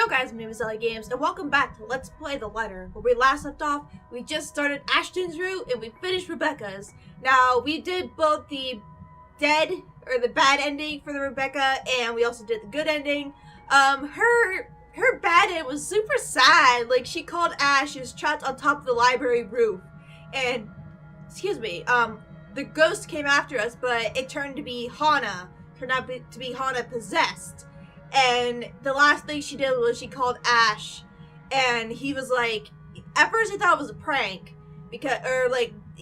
Yo guys, my name is Ellie Games, and welcome back to Let's Play The Letter. Where we last left off, we just started Ashton's route, and we finished Rebecca's. Now, we did both the the bad ending for the Rebecca, and we also did the good ending. Her bad end was super sad. Like, she called Ash, she was trapped on top of the library roof. And, the ghost came after us, but it turned to be Hana. Turned out to be Hana possessed. And the last thing she did was she called Ash, and he was like, at first he thought it was a prank,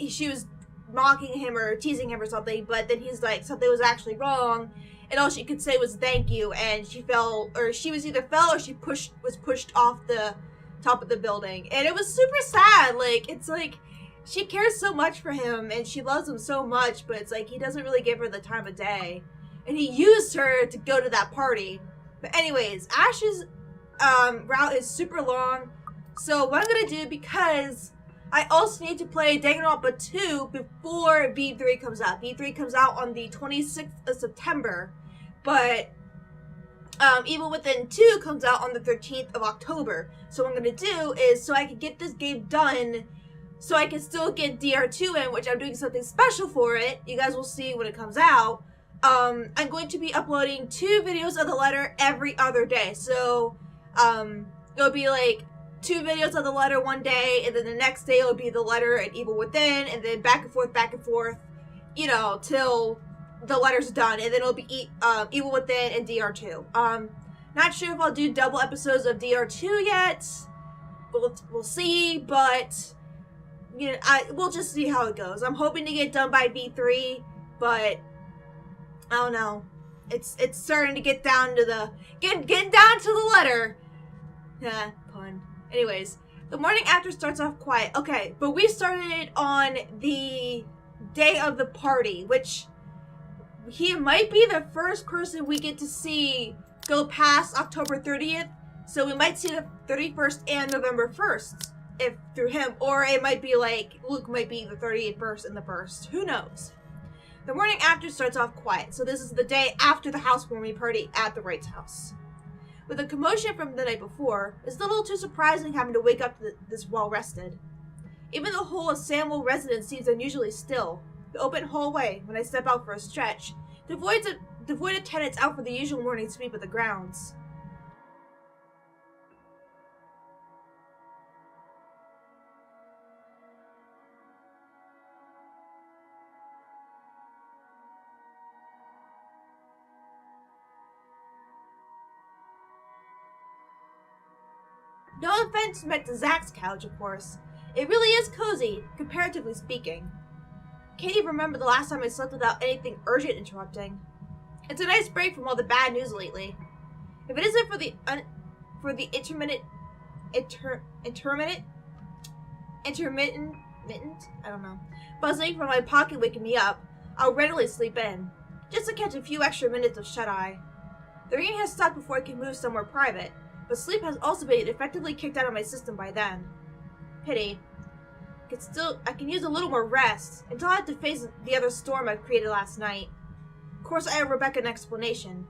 she was mocking him or teasing him or something, but then he's like, something was actually wrong, and all she could say was thank you, and she either fell or she was pushed off the top of the building, and it was super sad. Like, it's like, she cares so much for him, and she loves him so much, but it's like, he doesn't really give her the time of day, and he used her to go to that party. But anyways, Ash's route is super long, so what I'm going to do, because I also need to play Danganronpa 2 before V3 comes out. V3 comes out on the 26th of September, but Evil Within 2 comes out on the 13th of October. So what I'm going to do is, so I can get this game done, so I can still get DR2 in, which I'm doing something special for it. You guys will see when it comes out. I'm going to be uploading 2 videos of the letter every other day. So, it'll be like 2 videos of the letter one day, and then the next day it'll be the letter and Evil Within, and then back and forth, you know, till the letter's done, and then it'll be Evil Within and DR2. Not sure if I'll do double episodes of DR2 yet. We'll see, but, you know, we'll just see how it goes. I'm hoping to get done by V3, but I don't know. It's starting to get down to the getting down to the letter. Yeah, pun. Anyways, the morning after starts off quiet. Okay, but we started on the day of the party, which he might be the first person we get to see go past October 30th. So we might see the 31st and November 1st if through him, or it might be like Luke might be the 31st and the 1st. Who knows? The morning after starts off quiet, so this is the day after the housewarming party at the Wright's house. With a commotion from the night before, it's a little too surprising having to wake up to this well-rested. Even the whole of Samuel residence seems unusually still. The open hallway, when I step out for a stretch, devoid of tenants out for the usual morning sweep of the grounds. No offense meant to Zach's couch, of course. It really is cozy, comparatively speaking. Can't even remember the last time I slept without anything urgent interrupting. It's a nice break from all the bad news lately. If it isn't for the intermittent, I don't know, buzzing from my pocket waking me up, I'll readily sleep in, just to catch a few extra minutes of shut-eye. The ringing has stopped before I can move somewhere private, but sleep has also been effectively kicked out of my system by then. Pity. I can use a little more rest until I have to face the other storm I've created last night. Of course, I owe Rebecca an explanation.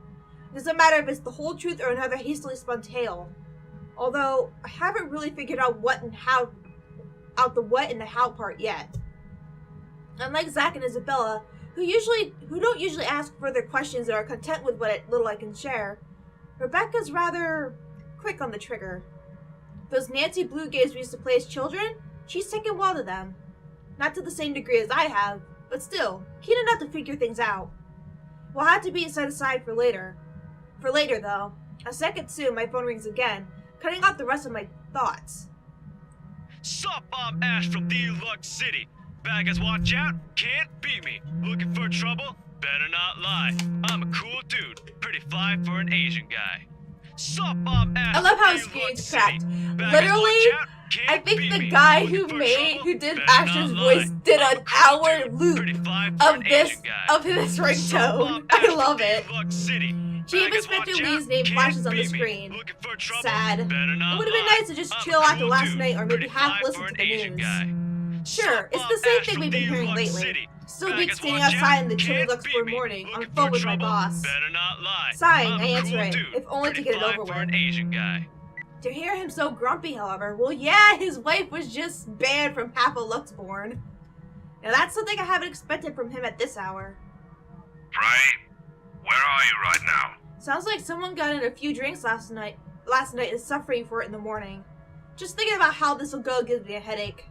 It doesn't matter if it's the whole truth or another hastily spun tale. Although, I haven't really figured out the what and the how part yet. Unlike Zach and Isabella, who don't usually ask further questions and are content with what little I can share, Rebecca's rather quick on the trigger. Those Nancy Blue games we used to play as children, she's taken well to them. Not to the same degree as I have, but still, keen enough to figure things out. We'll have to be set aside for later. For later, though. A second soon, my phone rings again, cutting off the rest of my thoughts. Sup, I'm Ash from Deluxe City. Bad guys watch out, can't beat me. Looking for trouble? Better not lie. I'm a cool dude, pretty fly for an Asian guy. Sup, I'm Ash. I love how his screen's cracked. Literally, I think the guy who did Ash's voice did an hour loop of this ringtone. I love it. She even Inspector Lee's name flashes on the screen. Sad. It would have been nice to just chill after last night or maybe half listen to the news. Sure, it's the same thing we've been hearing lately. Still be standing outside in the chilly Luxembourg morning on the phone with my boss. Sighing, I answer it, if only to get it over with. To hear him so grumpy, however, well, yeah, his wife was just banned from half of Luxborn. Now that's something I haven't expected from him at this hour. Frey, where are you right now? Sounds like someone got in a few drinks last night and is suffering for it in the morning. Just thinking about how this will go gives me a headache.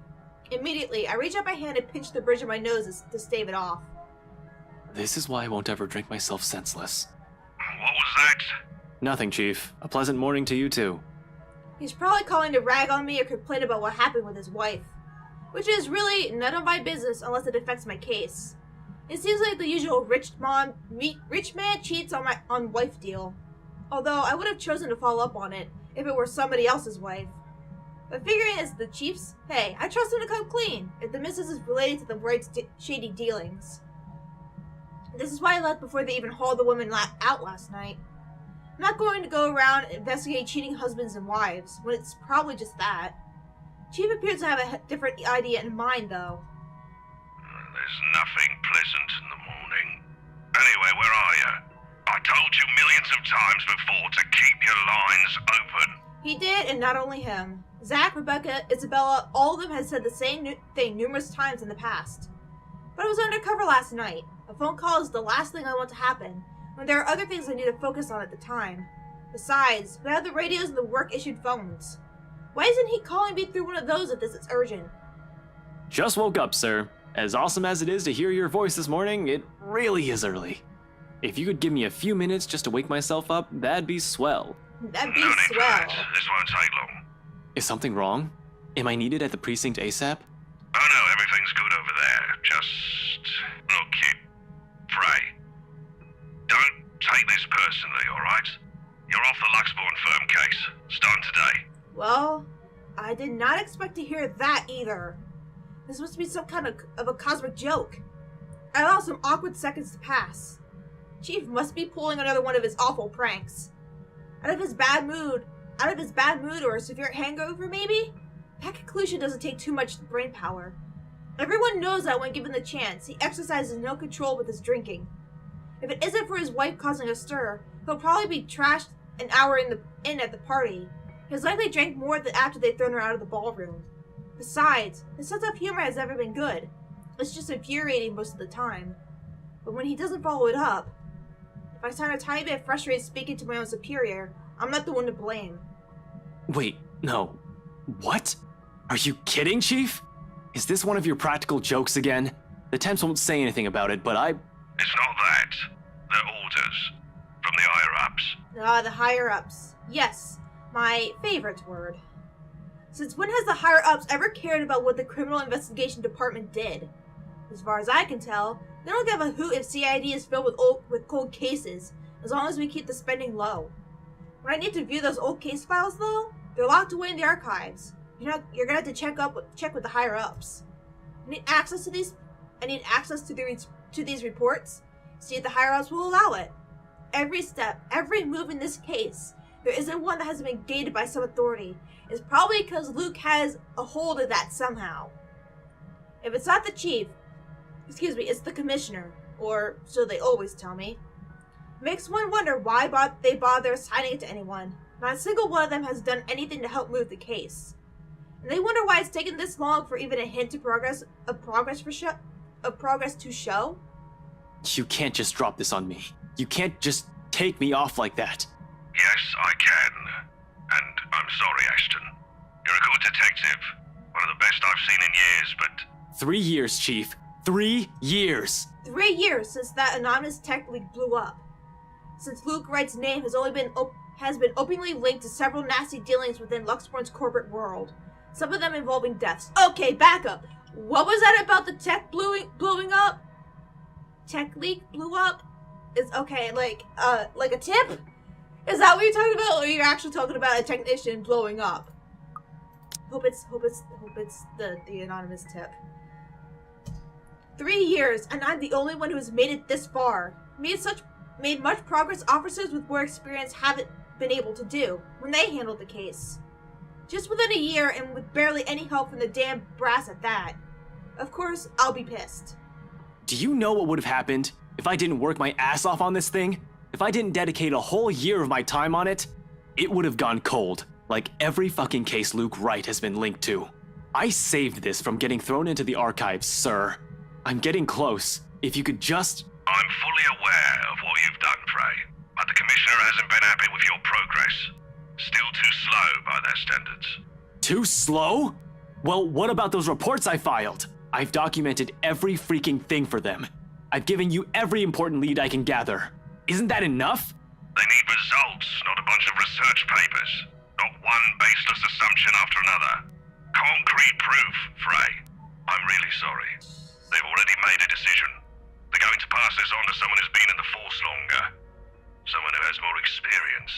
Immediately, I reach out my hand and pinch the bridge of my nose to stave it off. This is why I won't ever drink myself senseless. What was that? Nothing, Chief. A pleasant morning to you too. He's probably calling to rag on me or complain about what happened with his wife. Which is really none of my business unless it affects my case. It seems like the usual rich man cheats on wife deal. Although I would have chosen to follow up on it if it were somebody else's wife. But figuring it's the Chief's, hey, I trust him to come clean if the missus is related to the Wright's shady dealings. This is why I left before they even hauled the woman out last night. I'm not going to go around investigating cheating husbands and wives, when it's probably just that. Chief appears to have a different idea in mind, though. There's nothing pleasant in the morning. Anyway, where are you? I told you millions of times before to keep your lines open. He did, and not only him. Zach, Rebecca, Isabella, all of them had said the same thing numerous times in the past. But I was undercover last night. A phone call is the last thing I want to happen, when there are other things I need to focus on at the time. Besides, we have the radios and the work-issued phones. Why isn't he calling me through one of those if this is urgent? Just woke up, sir. As awesome as it is to hear your voice this morning, it really is early. If you could give me a few minutes just to wake myself up, that'd be swell. That'd be No need for swell. that. This won't take long. Is something wrong? Am I needed at the precinct ASAP? Oh no, everything's good over there. Just... Look, kid. Frey. Don't take this personally, alright? You're off the Luxborn firm case. Starting today. Well, I did not expect to hear that either. This must be some kind of a cosmic joke. I allowed some awkward seconds to pass. Chief must be pulling another one of his awful pranks. Out of his bad mood or a severe hangover maybe? That conclusion doesn't take too much brain power. Everyone knows that when given the chance, he exercises no control with his drinking. If it isn't for his wife causing a stir, he'll probably be trashed an hour in at the party. He's likely drank more after they've thrown her out of the ballroom. Besides, his sense of humor has never been good. It's just infuriating most of the time. But when he doesn't follow it up, if I sound a tiny bit frustrated speaking to my own superior, I'm not the one to blame. Wait, no. What? Are you kidding, Chief? Is this one of your practical jokes again? The Temps won't say anything about it, but It's not that. They're orders. From the higher-ups. Ah, the higher-ups. Yes, my favorite word. Since when has the higher-ups ever cared about what the Criminal Investigation Department did? As far as I can tell, they don't give a hoot if CID is filled with cold cases, as long as we keep the spending low. When I need to view those old case files, though, they're locked away in the archives. You're gonna have to check with the higher-ups. I need access to these reports. See if the higher-ups will allow it. Every step, every move in this case, there isn't one that hasn't been gated by some authority. It's probably because Luke has a hold of that somehow. If it's not the chief, it's the commissioner, or so they always tell me. Makes one wonder why they bother assigning it to anyone. Not a single one of them has done anything to help move the case. And they wonder why it's taken this long for even a hint of progress to show. you can't just drop this on me. You can't just take me off like that. Yes, I can. And I'm sorry, Ashton. You're a good detective. One of the best I've seen in years, but... 3 years, Chief. 3 years! 3 years since that anonymous tech leak blew up. Since Luke Wright's name has been openly linked to several nasty dealings within Luxborn's corporate world. Some of them involving deaths. Okay, back up. What was that about the tech blowing up? Tech leak blew up? Is okay, like a tip? Is that what you're talking about, or you're actually talking about a technician blowing up? Hope it's the anonymous tip. 3 years, and I'm the only one who has made it this far. Made much progress officers with more experience haven't been able to do when they handled the case. Just within a year, and with barely any help from the damn brass at that. Of course, I'll be pissed. Do you know what would have happened if I didn't work my ass off on this thing? If I didn't dedicate a whole year of my time on it? It would have gone cold. Like every fucking case Luke Wright has been linked to. I saved this from getting thrown into the archives, sir. I'm getting close. If you could just... I'm fully aware of what you've done, Frey, but the Commissioner hasn't been happy with your progress. Still too slow by their standards. Too slow? Well, what about those reports I filed? I've documented every freaking thing for them. I've given you every important lead I can gather. Isn't that enough? They need results, not a bunch of research papers. Not one baseless assumption after another. Concrete proof, Frey. I'm really sorry. They've already made a decision. They're going to pass this on to someone who's been in the force longer. Someone who has more experience.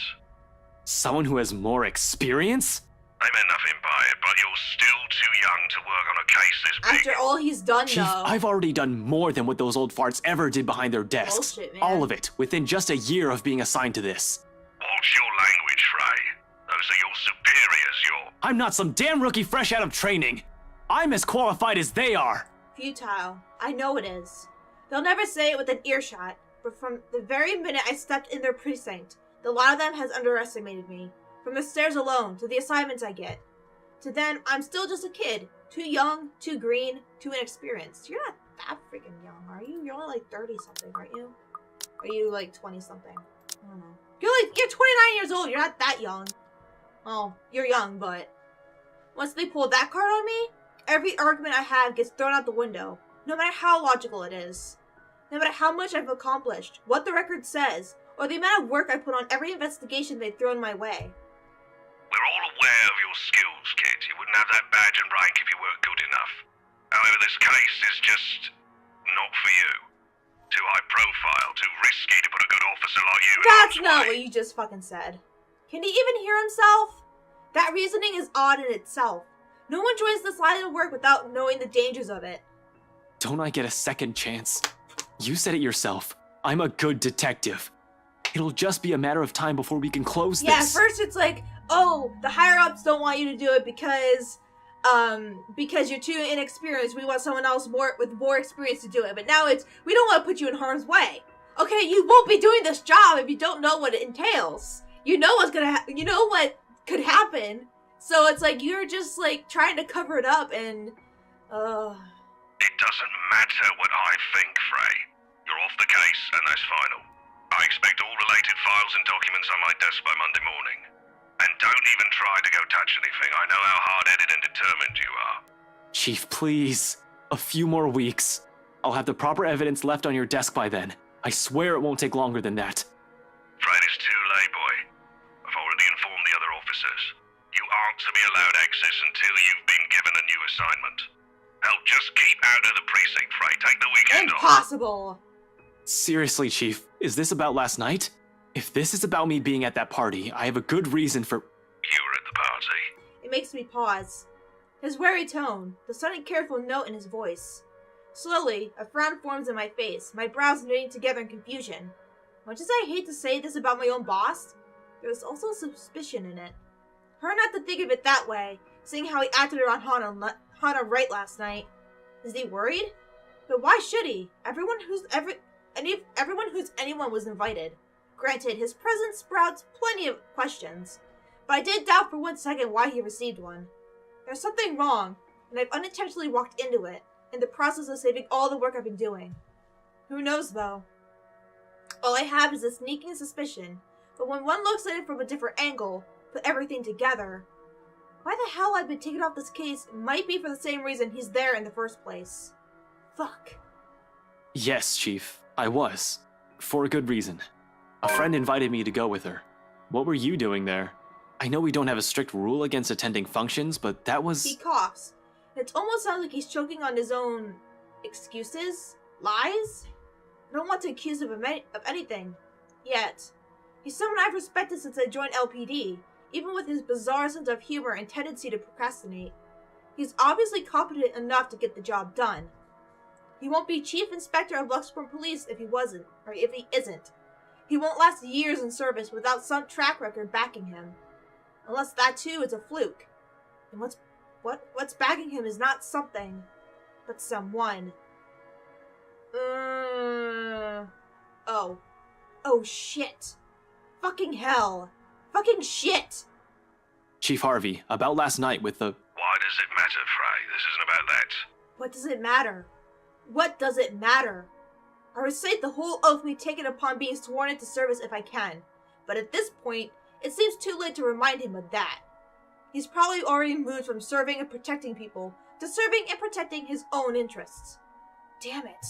Someone who has more experience? They meant nothing by it, but you're still too young to work on a case this big. After all he's done, Chief, though. I've already done more than what those old farts ever did behind their desks. Bullshit, man. All of it, within just a year of being assigned to this. Watch your language, Frey. Those are your superiors, I'm not some damn rookie fresh out of training. I'm as qualified as they are. Futile. I know it is. They'll never say it with an earshot, but from the very minute I stepped in their precinct, the lot of them has underestimated me. From the stairs alone, to the assignments I get. To then, I'm still just a kid. Too young, too green, too inexperienced. You're not that freaking young, are you? You're only like 30-something, aren't you? Or are you like 20-something? I don't know. You're 29 years old, you're not that young. Well, you're young, but... Once they pull that card on me, every argument I have gets thrown out the window. No matter how logical it is. No matter how much I've accomplished, what the record says, or the amount of work I put on every investigation they've thrown my way. We're all aware of your skills, kid. You wouldn't have that badge and rank if you weren't good enough. However, this case is just not for you. Too high profile, too risky to put a good officer like you in That's harm's not way. what you just fucking said. Can he even hear himself? That reasoning is odd in itself. No one joins this line of work without knowing the dangers of it. Don't I get a second chance? You said it yourself. I'm a good detective. It'll just be a matter of time before we can close Yeah, at this. first it's like, oh, the higher-ups don't want you to do it because you're too inexperienced. We want someone else with more experience to do it. But now it's, we don't want to put you in harm's way. Okay, you won't be doing this job if you don't know what it entails. You know what's gonna you know what could happen. So it's like, you're just like trying to cover it up and, It doesn't matter what I think, Frey. You're off the case, and that's final. I expect all related files and documents on my desk by Monday morning. And don't even try to go touch anything. I know how hard-headed and determined you are. Chief, please. A few more weeks. I'll have the proper evidence left on your desk by then. I swear it won't take longer than that. Fred, it's too late, boy. I've already informed the other officers. You aren't to be allowed access until you've been given a new assignment. Hell, just keep out of the precinct, Frey. Take the weekend off. impossible. Seriously, Chief, is this about last night? If this is about me being at that party, I have a good reason for... You were at the party. It makes me pause. His wary tone, the sudden careful note in his voice. Slowly, a frown forms in my face, my brows knitting together in confusion. Much as I hate to say this about my own boss, there was also suspicion in it. Hard not to think of it that way, seeing how he acted around Hana Wright last night. Is he worried? But why should he? Everyone who's anyone was invited. Granted, his presence sprouts plenty of questions, but I did doubt for 1 second why he received one. There's something wrong, and I've unintentionally walked into it, in the process of saving all the work I've been doing. Who knows, though? All I have is a sneaking suspicion, but when one looks at it from a different angle, put everything together, why the hell I've been taken off this case might be for the same reason he's there in the first place. Fuck. Yes, Chief, I was. For a good reason. A friend invited me to go with her. What were you doing there? I know we don't have a strict rule against attending functions, but that was... He coughs. It almost sounds like he's choking on his own excuses? Lies? I don't want to accuse him of anything. Yet. He's someone I've respected since I joined LPD, even with his bizarre sense of humor and tendency to procrastinate. He's obviously competent enough to get the job done. He won't be Chief Inspector of Luxport Police if he wasn't, or if he isn't. He won't last years in service without some track record backing him. Unless that too is a fluke. And what's backing him is not something, but someone. Oh. Oh shit. Fucking hell. Fucking shit. Chief Harvey, about last night with the... Why does it matter, Frey? This isn't about that. What does it matter? What does it matter? I recite the whole oath me taken upon being sworn into service if I can, but at this point, it seems too late to remind him of that. He's probably already moved from serving and protecting people to serving and protecting his own interests. Damn it.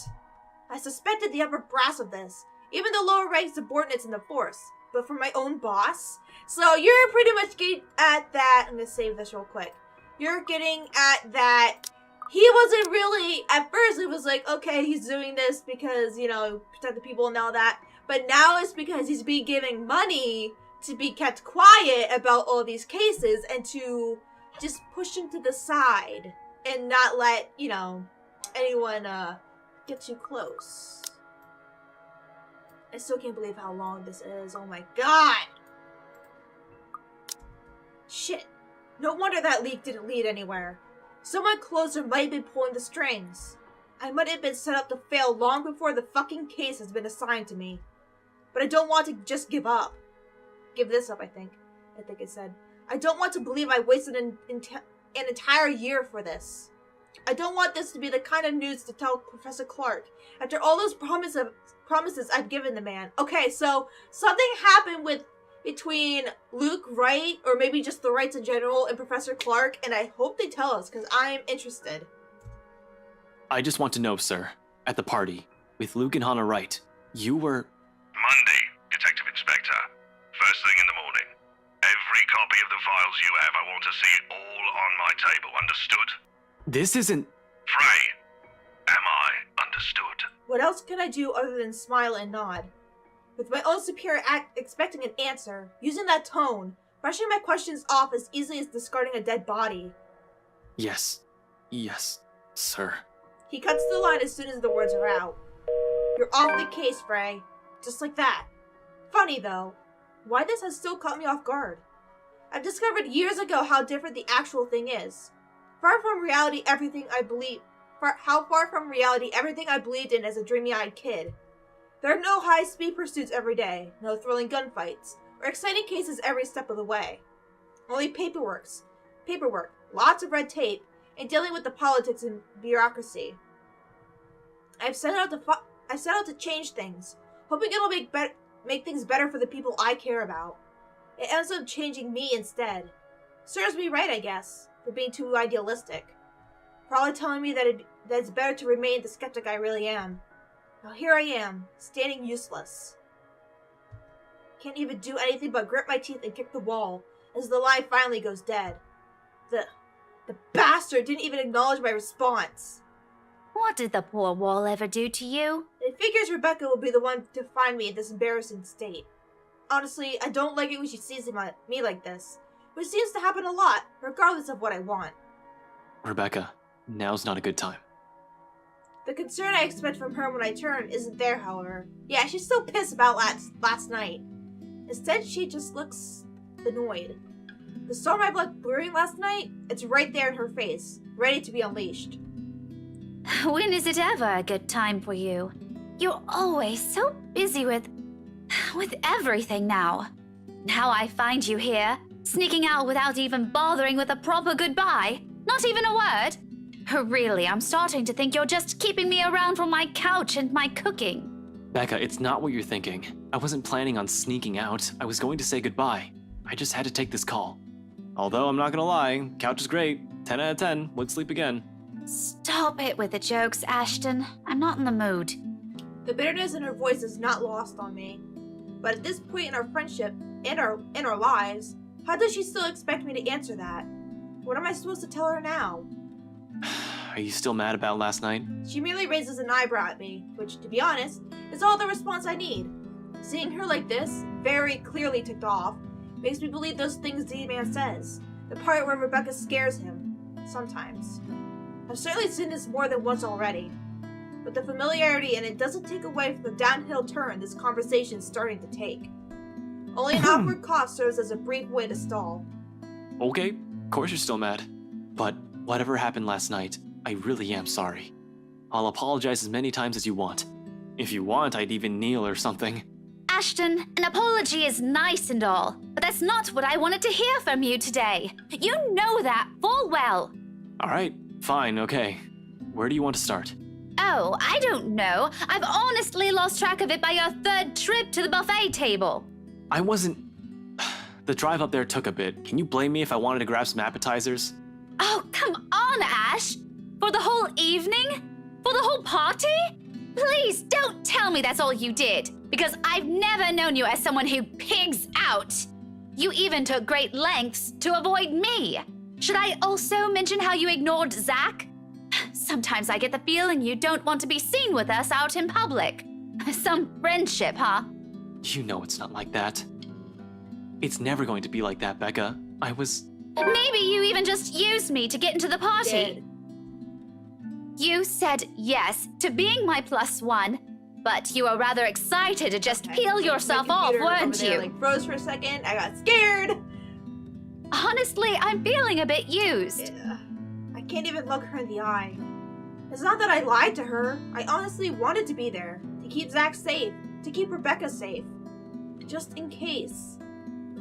I suspected the upper brass of this, even the lower rank subordinates in the force, but from my own boss? So you're pretty much getting at that. I'm gonna save this real quick. You're getting at that he wasn't really, at first it was like, okay, he's doing this because, you know, protect the people and all that, but now it's because he's been giving money to be kept quiet about all these cases and to just push him to the side and not let, you know, anyone get too close. I still can't believe how long this is. Oh my god! Shit. No wonder that leak didn't lead anywhere. Someone closer might have been pulling the strings. I might have been set up to fail long before the fucking case has been assigned to me. But I don't want to just give up. Give this up, I think it said. I don't want to believe I wasted an entire year for this. I don't want this to be the kind of news to tell Professor Clark after all those promises I've given the man. Okay, so something happened between Luke Wright, or maybe just the Wrights in general, and Professor Clark, and I hope they tell us, because I'm interested. I just want to know, sir, at the party, with Luke and Hannah Wright, you were... Monday, Detective Inspector. First thing in the morning. Every copy of the files you have, I want to see all on my table, understood? This isn't... Frey, am I understood? What else could I do other than smile and nod? With my own superior expecting an answer, using that tone, brushing my questions off as easily as discarding a dead body. Yes, sir. He cuts the line as soon as the words are out. You're off the case, Frey. Just like that. Funny though, why this has still caught me off guard. I've discovered years ago how different the actual thing is. How far from reality everything I believed in as a dreamy-eyed kid. There are no high-speed pursuits every day, no thrilling gunfights, or exciting cases every step of the way. Only paperwork, lots of red tape, and dealing with the politics and bureaucracy. I've set out to change things, hoping it'll make things better for the people I care about. It ends up changing me instead. Serves me right, I guess, for being too idealistic. Probably telling me that it's better to remain the skeptic I really am. Now here I am, standing useless. Can't even do anything but grit my teeth and kick the wall, as the line finally goes dead. The bastard didn't even acknowledge my response. What did the poor wall ever do to you? It figures Rebecca will be the one to find me in this embarrassing state. Honestly, I don't like it when she sees me like this, which seems to happen a lot, regardless of what I want. Rebecca, now's not a good time. The concern I expect from her when I turn isn't there, however. Yeah, she's still pissed about last night. Instead, she just looks annoyed. The storm I left brewing last night, it's right there in her face, ready to be unleashed. When is it ever a good time for you? You're always so busy with everything now. Now I find you here, sneaking out without even bothering with a proper goodbye. Not even a word. Really, I'm starting to think you're just keeping me around for my couch and my cooking. Becca, it's not what you're thinking. I wasn't planning on sneaking out. I was going to say goodbye. I just had to take this call. Although I'm not gonna lie, couch is great. 10 out of 10, would sleep again. Stop it with the jokes, Ashton. I'm not in the mood. The bitterness in her voice is not lost on me. But at this point in our friendship, and our lives, how does she still expect me to answer that? What am I supposed to tell her now? Are you still mad about last night? She merely raises an eyebrow at me, which, to be honest, is all the response I need. Seeing her like this, very clearly ticked off, makes me believe those things D-Man says. The part where Rebecca scares him. Sometimes. I've certainly seen this more than once already. But the familiarity in it doesn't take away from the downhill turn this conversation is starting to take. Only an awkward cough serves as a brief way to stall. Okay, of course you're still mad. But whatever happened last night, I really am sorry. I'll apologize as many times as you want. If you want, I'd even kneel or something. Ashton, an apology is nice and all, but that's not what I wanted to hear from you today. You know that full well. Alright, fine, okay. Where do you want to start? Oh, I don't know. I've honestly lost track of it by your third trip to the buffet table. I wasn't... The drive up there took a bit. Can you blame me if I wanted to grab some appetizers? Oh, come on, Ash! For the whole evening? For the whole party? Please don't tell me that's all you did, because I've never known you as someone who pigs out. You even took great lengths to avoid me. Should I also mention how you ignored Zach? Sometimes I get the feeling you don't want to be seen with us out in public. Some friendship, huh? You know it's not like that. It's never going to be like that, Becca. Maybe you even just used me to get into the party. You said yes to being my +1, but you were rather excited to just peel yourself off, weren't you? Like froze for a second. I got scared. Honestly, I'm feeling a bit used. Yeah. I can't even look her in the eye. It's not that I lied to her. I honestly wanted to be there, to keep Zach safe, to keep Rebecca safe. Just in case.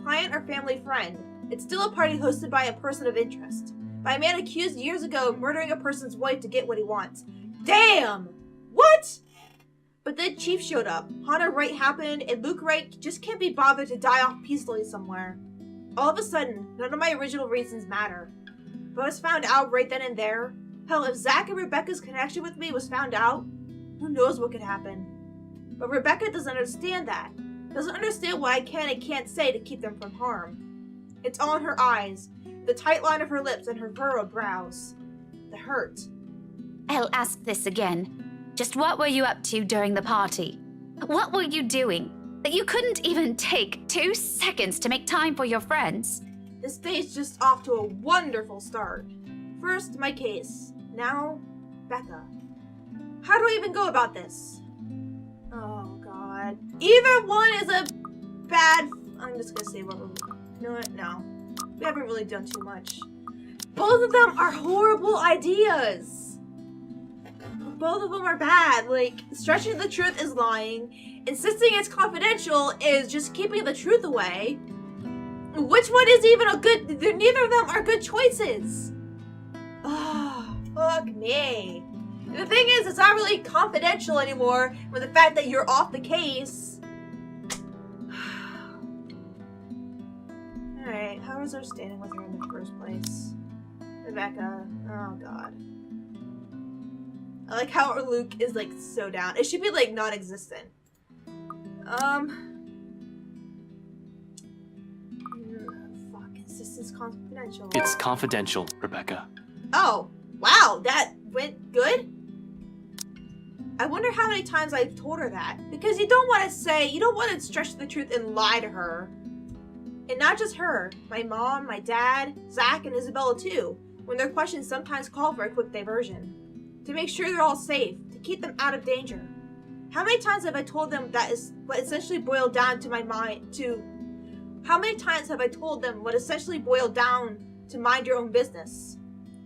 Client or family friend. It's still a party hosted by a person of interest. By a man accused years ago of murdering a person's wife to get what he wants. Damn! What? But then Chief showed up. Hannah Wright happened, and Luke Wright just can't be bothered to die off peacefully somewhere. All of a sudden, none of my original reasons matter. If I was found out right then and there, hell, if Zach and Rebecca's connection with me was found out, who knows what could happen. But Rebecca doesn't understand that. Doesn't understand what I can and can't say to keep them from harm. It's all in her eyes, the tight line of her lips and her furrowed brows. The hurt. I'll ask this again. Just what were you up to during the party? What were you doing that you couldn't even take 2 seconds to make time for your friends? This day's just off to a wonderful start. First, my case. Now, Becca. How do I even go about this? Oh, God. Either one is a bad... I'm just gonna say what we're... You know what? No. We haven't really done too much. Both of them are horrible ideas. Both of them are bad. Like, stretching the truth is lying. Insisting it's confidential is just keeping the truth away. Which one is even a good... Neither of them are good choices. Oh, fuck me. And the thing is, it's not really confidential anymore with the fact that you're off the case. Alright, how was our standing with her in the first place? Rebecca. Oh, God. I like how Luke is, like, so down. It should be, like, non-existent. Fuck, insistence confidential. It's confidential, Rebecca. Oh, wow, that went good? I wonder how many times I've told her that. Because you don't want to stretch the truth and lie to her. And not just her. My mom, my dad, Zach, and Isabella too. When their questions sometimes call for a quick diversion. To make sure they're all safe. To keep them out of danger. How many times have I told them that is what essentially boiled down to my mind to... How many times have I told them what essentially boiled down to mind your own business?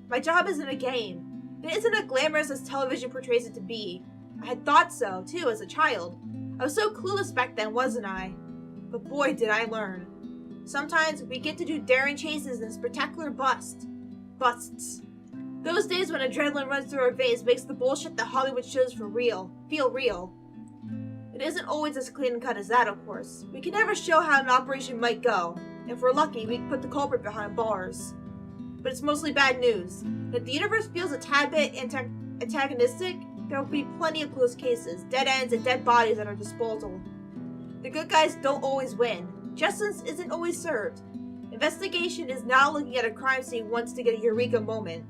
My job isn't a game. It isn't as glamorous as television portrays it to be. I had thought so, too, as a child. I was so clueless back then, wasn't I? But boy, did I learn. Sometimes we get to do daring chases and spectacular busts. Those days when adrenaline runs through our veins makes the bullshit that Hollywood shows for real feel real. It isn't always as clean and cut as that, of course. We can never show how an operation might go. If we're lucky, we can put the culprit behind bars. But it's mostly bad news. If the universe feels a tad bit antagonistic, there will be plenty of close cases, dead ends, and dead bodies at our disposal. The good guys don't always win. Justice isn't always served. Investigation is now looking at a crime scene once to get a eureka moment.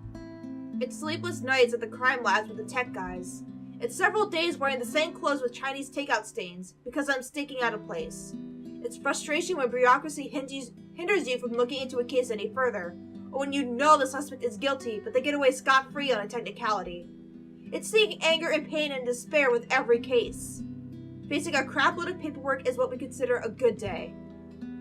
It's sleepless nights at the crime labs with the tech guys. It's several days wearing the same clothes with Chinese takeout stains because I'm stinking out of place. It's frustration when bureaucracy hinders you from looking into a case any further, or when you know the suspect is guilty but they get away scot-free on a technicality. It's seeing anger and pain and despair with every case. Facing a crapload of paperwork is what we consider a good day.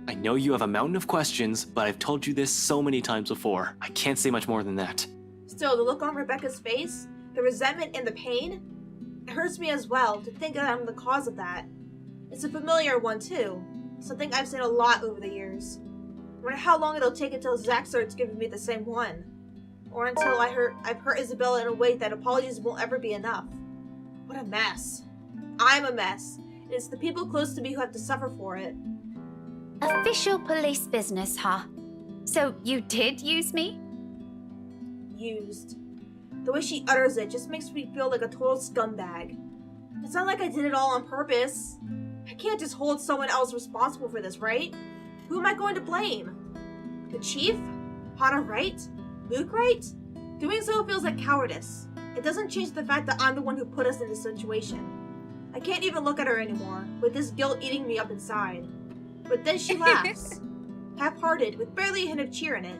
I know you have a mountain of questions, but I've told you this so many times before. I can't say much more than that. Still, the look on Rebecca's face, the resentment and the pain, it hurts me as well to think that I'm the cause of that. It's a familiar one too. Something I've seen a lot over the years. I wonder how long it'll take until Zach starts giving me the same one. Or until I've hurt Isabella in a way that apologies won't ever be enough. What a mess. I'm a mess. And it's the people close to me who have to suffer for it. Official police business, huh? So you did use me? Used. The way she utters it just makes me feel like a total scumbag. It's not like I did it all on purpose. I can't just hold someone else responsible for this, right? Who am I going to blame? The chief? Hana Wright? Luke Wright? Doing so feels like cowardice. It doesn't change the fact that I'm the one who put us in this situation. I can't even look at her anymore, with this guilt eating me up inside. But then she laughs. Half-hearted, with barely a hint of cheer in it.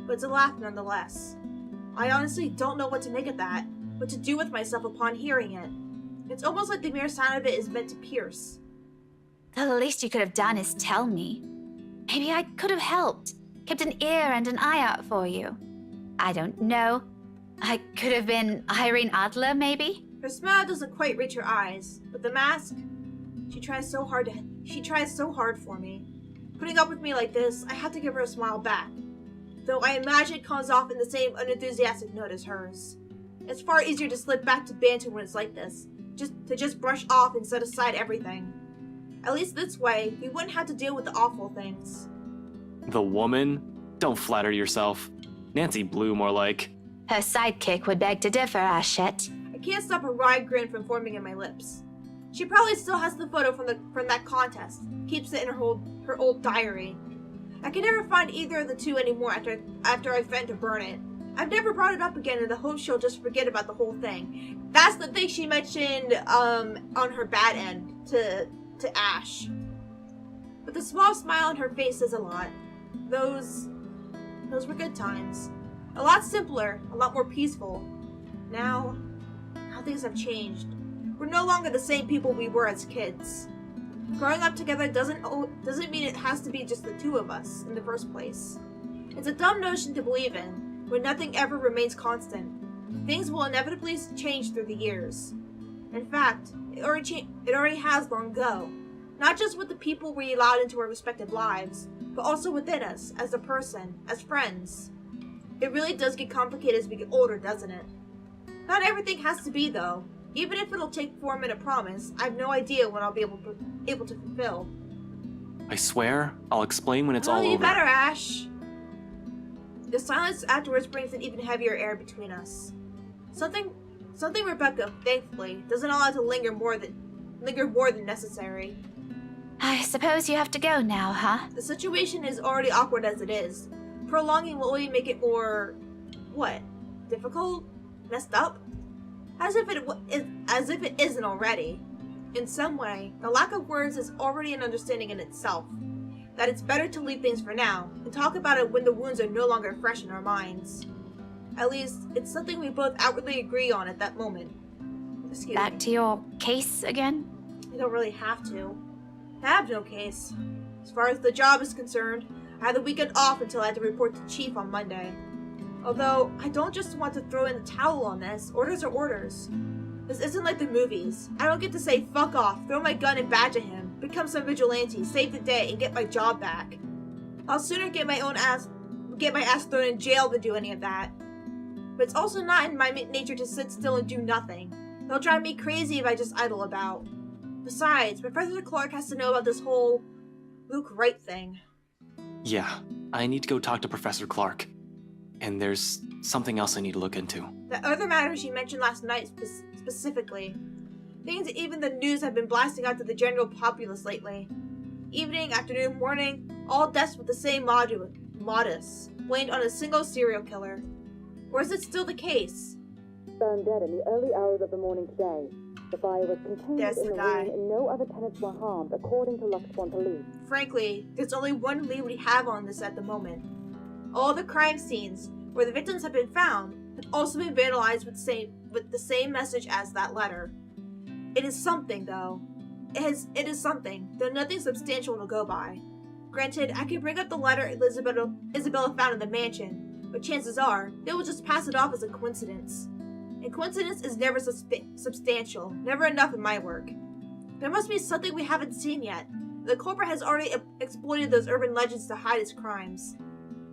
But it's a laugh nonetheless. I honestly don't know what to make of that, what to do with myself upon hearing it. It's almost like the mere sound of it is meant to pierce. The least you could have done is tell me. Maybe I could have helped, kept an ear and an eye out for you. I don't know. I could have been Irene Adler, maybe? Her smile doesn't quite reach her eyes, but the mask, she tries so hard for me. Putting up with me like this, I have to give her a smile back. Though I imagine it comes off in the same unenthusiastic note as hers. It's far easier to slip back to banter when it's like this, just brush off and set aside everything. At least this way, we wouldn't have to deal with the awful things. The woman? Don't flatter yourself. Nancy Blue, more like. Her sidekick would beg to differ, Ashette. I can't stop a wry grin from forming in my lips. She probably still has the photo from that contest, keeps it in her old diary. I can never find either of the two anymore after I threatened to burn it. I've never brought it up again in the hope she'll just forget about the whole thing. That's the thing she mentioned on her bad end to Ash. But the small smile on her face says a lot. Those were good times. A lot simpler, a lot more peaceful. Now things have changed. We're no longer the same people we were as kids. Growing up together doesn't mean it has to be just the two of us in the first place. It's a dumb notion to believe in, where nothing ever remains constant. Things will inevitably change through the years. In fact, it already has long ago. Not just with the people we allowed into our respective lives, but also within us, as a person, as friends. It really does get complicated as we get older, doesn't it? Not everything has to be, though. Even if it'll take form in a promise, I have no idea when I'll be able to fulfill. I swear, I'll explain when it's all over. You better, Ash. The silence afterwards brings an even heavier air between us. Something Rebecca, thankfully, doesn't allow to linger more than necessary. I suppose you have to go now, huh? The situation is already awkward as it is. Prolonging will only make it more... what? Difficult? Messed up? As if it isn't already. In some way, the lack of words is already an understanding in itself. That it's better to leave things for now, and talk about it when the wounds are no longer fresh in our minds. At least, it's something we both outwardly agree on at that moment. Excuse Back me. to your case again? I don't really have to. I have no case. As far as the job is concerned, I had the weekend off until I had to report to Chief on Monday. Although, I don't just want to throw in the towel on this. Orders are orders. This isn't like the movies. I don't get to say, fuck off, throw my gun and badge at him, become some vigilante, save the day, and get my job back. I'll sooner get my ass thrown in jail than do any of that. But it's also not in my nature to sit still and do nothing. They'll drive me crazy if I just idle about. Besides, Professor Clark has to know about this whole Luke Wright thing. Yeah, I need to go talk to Professor Clark. And there's something else I need to look into. The other matters you mentioned last night specifically. Things that even the news have been blasting out to the general populace lately. Evening, afternoon, morning, all deaths with the same modus, blamed on a single serial killer. Or is it still the case? Found dead in the early hours of the morning today. The fire was contained There's in the the guy. room and no other tenants were harmed, according to Luxborn police. Frankly, there's only one lead we have on this at the moment. All the crime scenes where the victims have been found have also been vandalized with the same message as that letter. It is something, though. It is something, though nothing substantial to go by. Granted, I could bring up the letter Isabella found in the mansion, but chances are they will just pass it off as a coincidence. And coincidence is never substantial, never enough in my work. There must be something we haven't seen yet. The culprit has already exploited those urban legends to hide his crimes.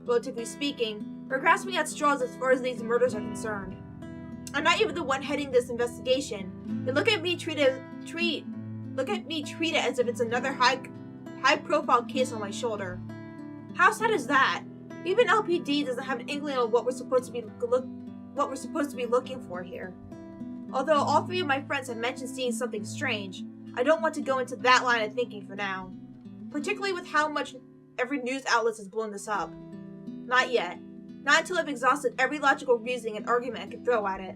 Relatively speaking, we're grasping at straws as far as these murders are concerned. I'm not even the one heading this investigation. They look at me treat it as if it's another high-profile case on my shoulder. How sad is that? Even LPD doesn't have an inkling of what we're supposed to be looking for here. Although all three of my friends have mentioned seeing something strange, I don't want to go into that line of thinking for now. Particularly with how much every news outlet has blown this up. Not yet. Not until I've exhausted every logical reasoning and argument I could throw at it.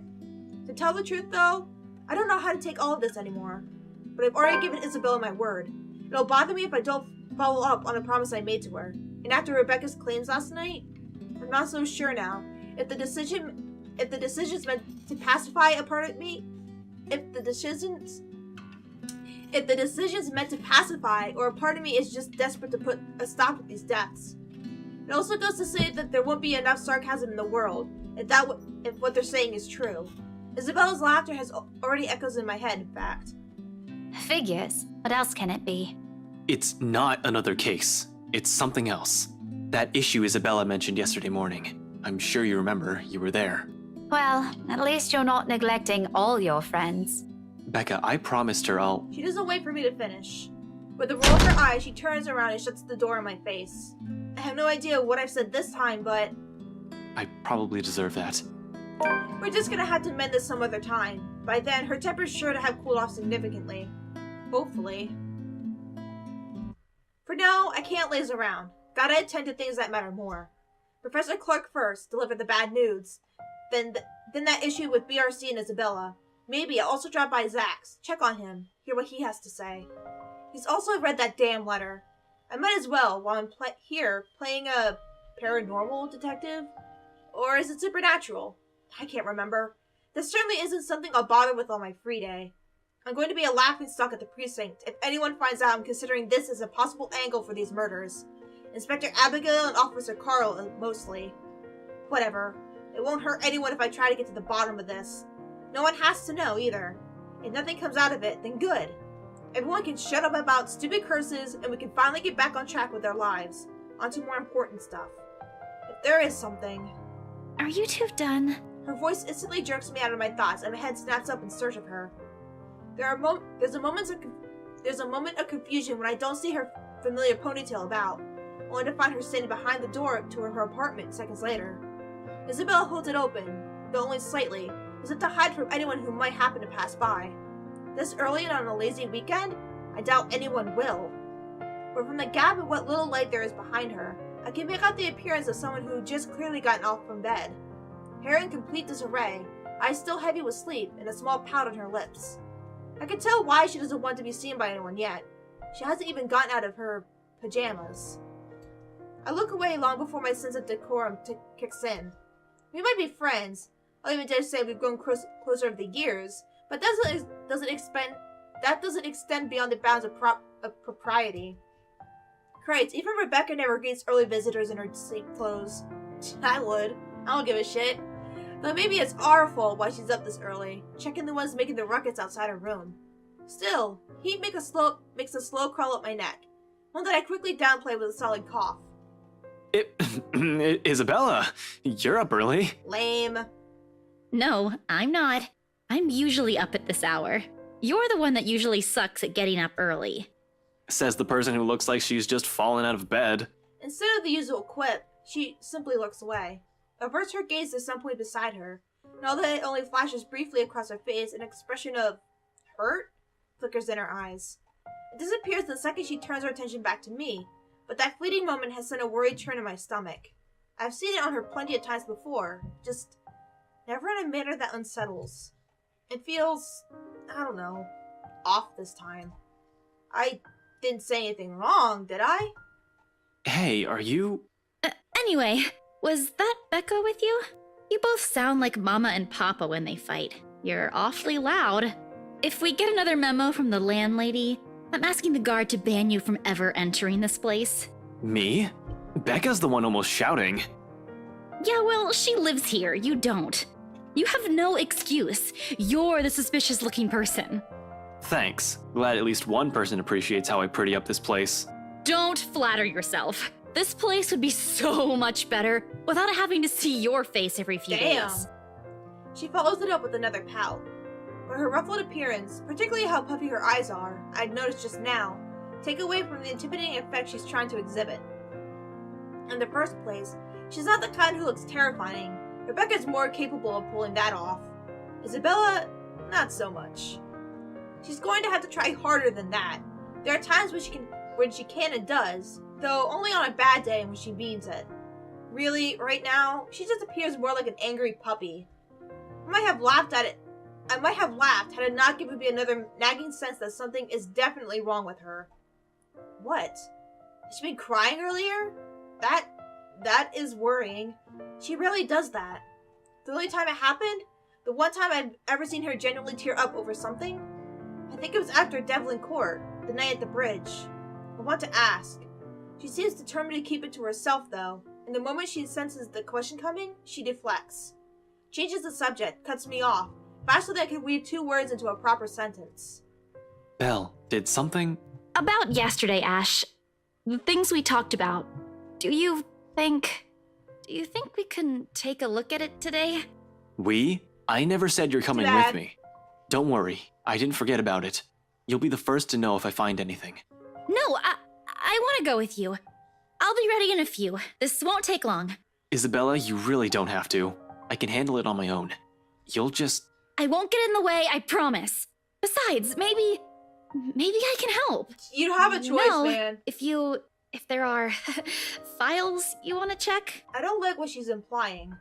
To tell the truth though, I don't know how to take all of this anymore. But I've already given Isabella my word. It'll bother me if I don't follow up on a promise I made to her. And after Rebecca's claims last night, I'm not so sure now. If the decision's meant to pacify a part of me, if the decision's meant to pacify, or a part of me is just desperate to put a stop to these deaths. It also goes to say that there won't be enough sarcasm in the world if what they're saying is true. Isabella's laughter has already echoes in my head, in fact. Figures. What else can it be? It's not another case. It's something else. That issue Isabella mentioned yesterday morning. I'm sure you remember. You were there. Well, at least you're not neglecting all your friends. Becca, I promised her I'll... She doesn't wait for me to finish. With a roll of her eyes, she turns around and shuts the door in my face. I have no idea what I've said this time, but... I probably deserve that. We're just gonna have to mend this some other time. By then, her temper's sure to have cooled off significantly. Hopefully. For now, I can't laze around. Gotta attend to things that matter more. Professor Clark first, deliver the bad news. Then that issue with BRC and Isabella. Maybe I'll also drop by Zach's, check on him, hear what he has to say. He's also read that damn letter. I might as well, while I'm here, playing a paranormal detective? Or is it supernatural? I can't remember. This certainly isn't something I'll bother with on my free day. I'm going to be a laughingstock at the precinct if anyone finds out I'm considering this as a possible angle for these murders. Inspector Abigail and Officer Carl, mostly. Whatever. It won't hurt anyone if I try to get to the bottom of this. No one has to know, either. If nothing comes out of it, then good. Everyone can shut up about stupid curses, and we can finally get back on track with our lives. On to more important stuff. If there is something... Are you two done? Her voice instantly jerks me out of my thoughts, and my head snaps up in search of her. There's a moment of confusion when I don't see her familiar ponytail about, only to find her standing behind the door to her apartment seconds later. Isabella holds it open, though only slightly, as if to hide from anyone who might happen to pass by. This early and on a lazy weekend? I doubt anyone will. But from the gap in what little light there is behind her, I can make out the appearance of someone who just clearly gotten off from bed. Hair in complete disarray, eyes still heavy with sleep, and a small pout on her lips. I can tell why she doesn't want to be seen by anyone yet. She hasn't even gotten out of her pajamas. I look away long before my sense of decorum kicks in. We might be friends. I'll even dare say we've grown closer over the years, but that doesn't extend beyond the bounds of propriety. Christ, even Rebecca never greets early visitors in her sleep clothes. I would. I don't give a shit. Though maybe it's our fault why she's up this early, checking the ones making the ruckus outside her room. Still, heat makes a slow crawl up my neck, one that I quickly downplay with a solid cough. Isabella, you're up early. Lame. No, I'm not. I'm usually up at this hour. You're the one that usually sucks at getting up early. Says the person who looks like she's just fallen out of bed. Instead of the usual quip, she simply looks away. Averts her gaze to some point beside her, and although it only flashes briefly across her face, an expression of hurt flickers in her eyes. It disappears the second she turns her attention back to me, but that fleeting moment has sent a worried churn in my stomach. I've seen it on her plenty of times before, just never in a manner that unsettles. It feels, I don't know, off this time. I didn't say anything wrong, did I? Hey, are you... Anyway, was that Becca with you? You both sound like Mama and Papa when they fight. You're awfully loud. If we get another memo from the landlady, I'm asking the guard to ban you from ever entering this place. Me? Becca's the one almost shouting. Yeah, well, she lives here, you don't. You have no excuse. You're the suspicious-looking person. Thanks. Glad at least one person appreciates how I pretty up this place. Don't flatter yourself. This place would be so much better without having to see your face every few Damn. days. She follows it up with another pout. But her ruffled appearance, particularly how puffy her eyes are, I'd noticed just now, take away from the intimidating effect she's trying to exhibit. In the first place, she's not the kind who looks terrifying. Rebecca's more capable of pulling that off. Isabella, not so much. She's going to have to try harder than that. There are times when she can and does, though only on a bad day when she means it. Really, right now, she just appears more like an angry puppy. I might have laughed had it not given me another nagging sense that something is definitely wrong with her. What? Has she been crying earlier? That is worrying. She rarely does that. The only time it happened, the one time I've ever seen her genuinely tear up over something, I think it was after Devlin Court, the night at the bridge. I want to ask. She seems determined to keep it to herself, though, and the moment she senses the question coming, she deflects. Changes the subject, cuts me off, faster than I can weave 2 words into a proper sentence. Belle, did something... About yesterday, Ash. The things we talked about. Do you think we can take a look at it today? We? I never said you're coming Dad. with me. Don't worry, I didn't forget about it. You'll be the first to know if I find anything. No, I want to go with you. I'll be ready in a few. This won't take long. Isabella, you really don't have to. I can handle it on my own. You'll just... I won't get in the way, I promise. Besides, maybe I can help. You have a choice, No, man. If there are files you want to check. I don't like what she's implying.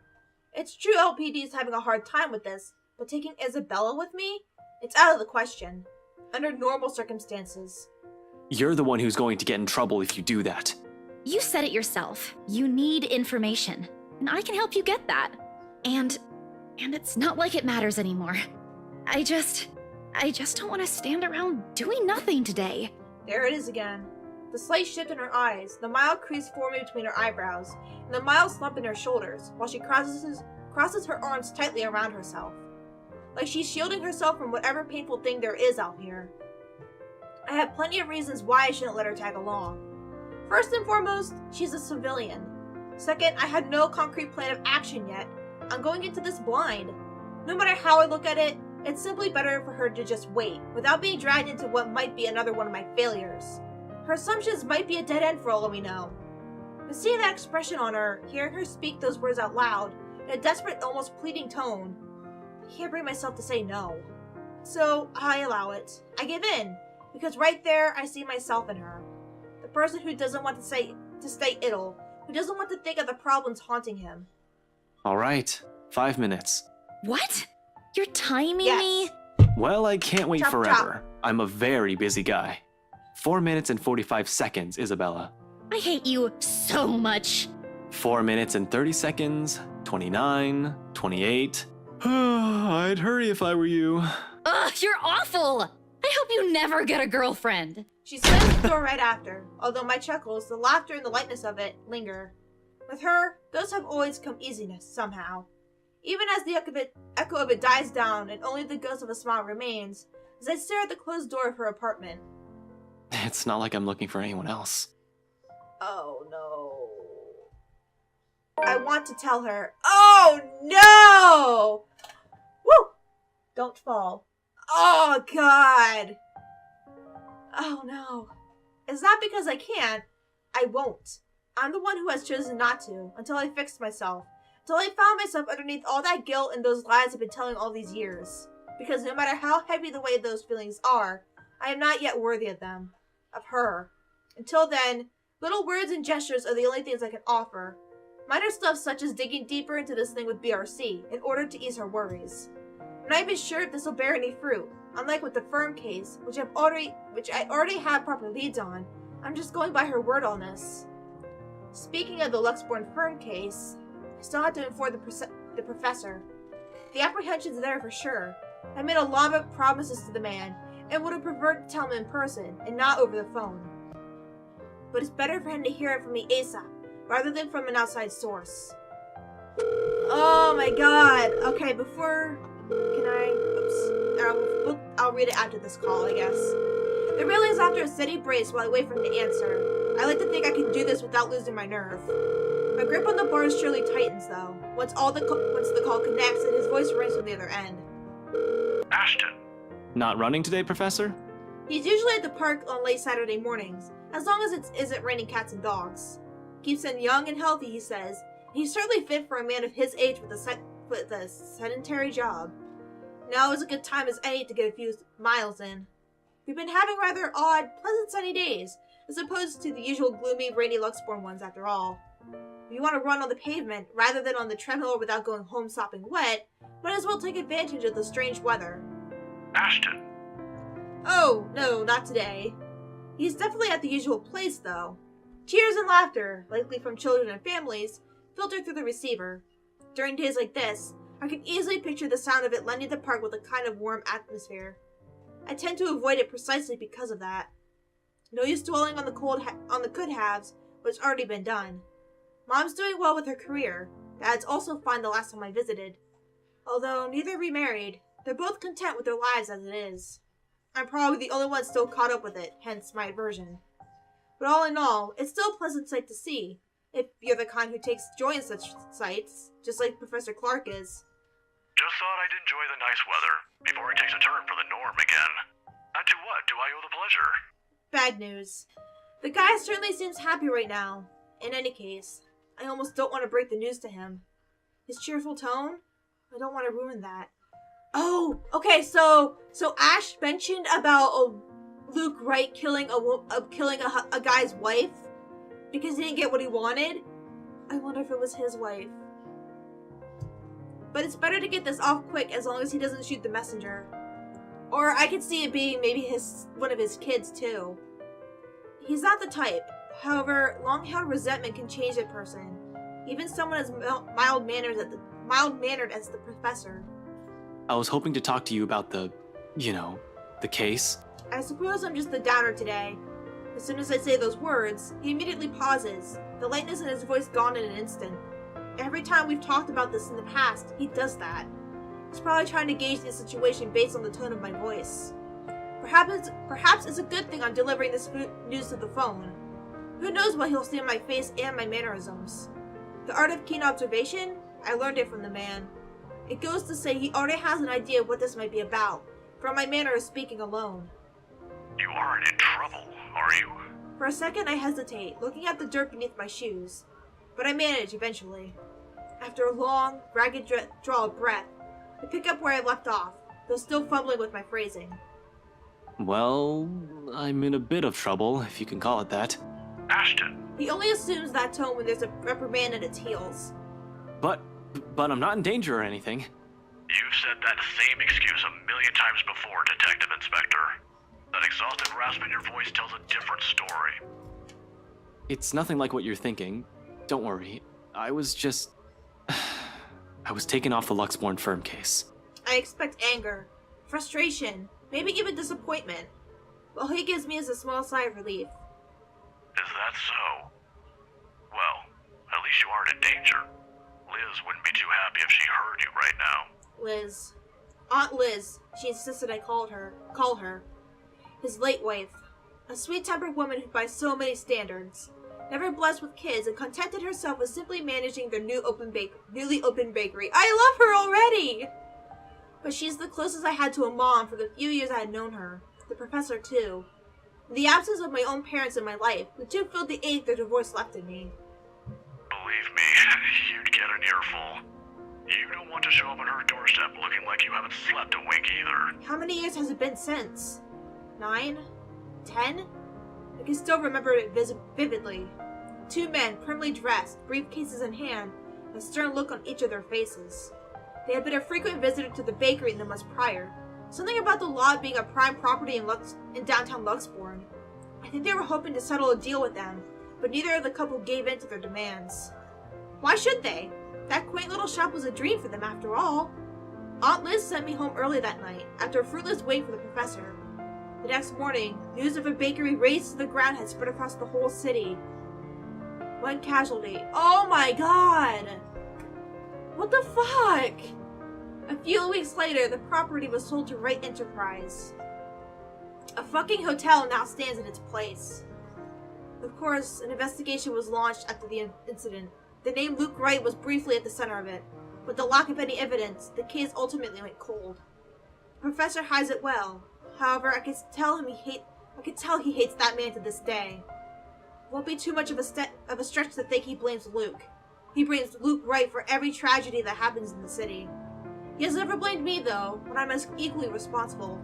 It's true LPD is having a hard time with this, but taking Isabella with me? It's out of the question. Under normal circumstances. You're the one who's going to get in trouble if you do that. You said it yourself. You need information, and I can help you get that. And it's not like it matters anymore. I just don't want to stand around doing nothing today. There it is again. The slight shift in her eyes, the mild crease forming between her eyebrows, and the mild slump in her shoulders, while she crosses her arms tightly around herself. Like she's shielding herself from whatever painful thing there is out here. I have plenty of reasons why I shouldn't let her tag along. First and foremost, she's a civilian. Second, I had no concrete plan of action yet. I'm going into this blind. No matter how I look at it, it's simply better for her to just wait, without being dragged into what might be another one of my failures. Her assumptions might be a dead end for all we know. But seeing that expression on her, hearing her speak those words out loud, in a desperate, almost pleading tone, I can't bring myself to say no. So, I allow it. I give in, because right there, I see myself in her. The person who doesn't want to stay idle, who doesn't want to think of the problems haunting him. All right, 5 minutes. What? You're timing Yes. me? Well, I can't wait Chop, forever. I'm a very busy guy. 4 minutes and 45 seconds, Isabella. I hate you so much. 4 minutes and 30 seconds, 29, 28. I'd hurry if I were you. Ugh, you're awful! I hope you never get a girlfriend. She slams the door right after, although my chuckles, the laughter and the lightness of it, linger. With her, those have always come easiness, somehow. Even as the echo of it dies down and only the ghost of a smile remains, as I stare at the closed door of her apartment. It's not like I'm looking for anyone else. Oh no. I want to tell her, oh no! Woo! Don't fall. Oh god! Oh no. It's not because I can't. I won't. I'm the one who has chosen not to, until I fixed myself. Until I found myself underneath all that guilt and those lies I've been telling all these years. Because no matter how heavy the weight of those feelings are, I am not yet worthy of them. Of her. Until then, little words and gestures are the only things I can offer. Minor stuff such as digging deeper into this thing with BRC in order to ease her worries. I'm not even sure if this will bear any fruit. Unlike with the firm case, which I already have proper leads on, I'm just going by her word on this. Speaking of the Luxborn firm case, I still had to inform the professor. The apprehension's there for sure. I made a lot of promises to the man, and would have preferred to tell him in person, and not over the phone. But it's better for him to hear it from me ASAP, rather than from an outside source. Oh my god. Okay, before... Can I... Oops. I'll read it after this call, I guess. The railings after a steady brace while I wait for him to answer. I like to think I can do this without losing my nerve. My grip on the bars surely tightens, though, once the call connects and his voice rings from the other end. Ashton, Not running today, Professor? He's usually at the park on late Saturday mornings, as long as it isn't raining cats and dogs. Keeps him young and healthy, he says. He's certainly fit for a man of his age with a sedentary job. Now is a good time as any to get a few miles in. We've been having rather odd, pleasant sunny days, as opposed to the usual gloomy, rainy Luxborn ones after all. If you want to run on the pavement, rather than on the treadmill without going home sopping wet, might as well take advantage of the strange weather. Ashton, Oh, no, not today. He's definitely at the usual place, though. Cheers and laughter, likely from children and families, filter through the receiver. During days like this, I can easily picture the sound of it lending the park with a kind of warm atmosphere. I tend to avoid it precisely because of that. No use dwelling on the could-haves, what's already been done. Mom's doing well with her career. Dad's also fine the last time I visited. Although neither remarried, they're both content with their lives as it is. I'm probably the only one still caught up with it, hence my aversion. But all in all, it's still a pleasant sight to see, if you're the kind who takes joy in such sights, just like Professor Clark is. just thought I'd enjoy the nice weather before it takes a turn for the norm again. And to what do I owe the pleasure? Bad news. The guy certainly seems happy right now. In any case, I almost don't want to break the news to him. His cheerful tone? I don't want to ruin that. Oh, okay, so Ash mentioned about Luke Wright killing a guy's wife because he didn't get what he wanted. I wonder if it was his wife. But it's better to get this off quick as long as he doesn't shoot the messenger. Or I could see it being maybe one of his kids too. He's not the type. However, long-held resentment can change a person, even someone as mild-mannered as the professor. I was hoping to talk to you about the case. I suppose I'm just the downer today. As soon as I say those words, he immediately pauses, the lightness in his voice gone in an instant. Every time we've talked about this in the past, he does that. He's probably trying to gauge the situation based on the tone of my voice. Perhaps it's a good thing I'm delivering this news to the phone. Who knows what he'll see in my face and my mannerisms. The art of keen observation? I learned it from the man. It goes to say he already has an idea of what this might be about, from my manner of speaking alone. You aren't in trouble, are you? For a second I hesitate, looking at the dirt beneath my shoes. But I manage eventually. After a long, ragged draw of breath, I pick up where I left off, though still fumbling with my phrasing. Well, I'm in a bit of trouble, if you can call it that. Ashton, He only assumes that tone when there's a reprimand at its heels. But I'm not in danger or anything. you've said that same excuse a million times before, Detective Inspector. That exhausted rasp in your voice tells a different story. It's nothing like what you're thinking. Don't worry. I was just... I was taken off the Luxborn firm case. I expect anger, frustration, maybe even disappointment. All he gives me is a small sigh of relief. Is that so? Well, at least you aren't in danger. Liz wouldn't be too happy if she heard you right now. Liz. Aunt Liz, she insisted I call her. His late wife. A sweet-tempered woman who by so many standards. Never blessed with kids and contented herself with simply managing their newly opened bakery. I love her already! But she's the closest I had to a mom for the few years I had known her. The professor, too. In the absence of my own parents in my life, the two filled the ache their divorce left in me. Believe me, you'd get an earful. You don't want to show up on her doorstep looking like you haven't slept a wink either. How many years has it been since? 9? 10? I can still remember it vividly. Two men, primly dressed, briefcases in hand, a stern look on each of their faces. They had been a frequent visitor to the bakery in the months prior. Something about the lot being a prime property in downtown Luxborn. I think they were hoping to settle a deal with them, but neither of the couple gave in to their demands. Why should they? That quaint little shop was a dream for them after all. Aunt Liz sent me home early that night, after a fruitless wait for the professor. The next morning, news of a bakery razed to the ground had spread across the whole city. One casualty. Oh my god! What the fuck? A few weeks later, the property was sold to Wright Enterprise. A fucking hotel now stands in its place. Of course, an investigation was launched after the incident. The name Luke Wright was briefly at the center of it. With the lack of any evidence, the case ultimately went cold. The professor hides it well. However, I could tell he hates that man to this day. It won't be too much of a stretch to think he blames Luke. He blames Luke Wright for every tragedy that happens in the city. He has never blamed me, though, when I'm as equally responsible.